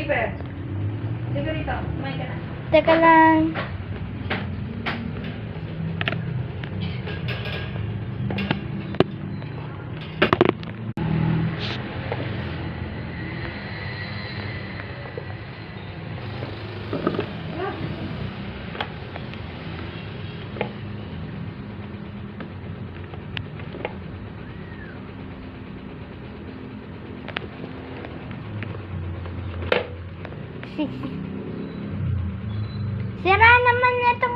Piper. Sige rito. Kumain ka na. Teka lang. Sira naman ito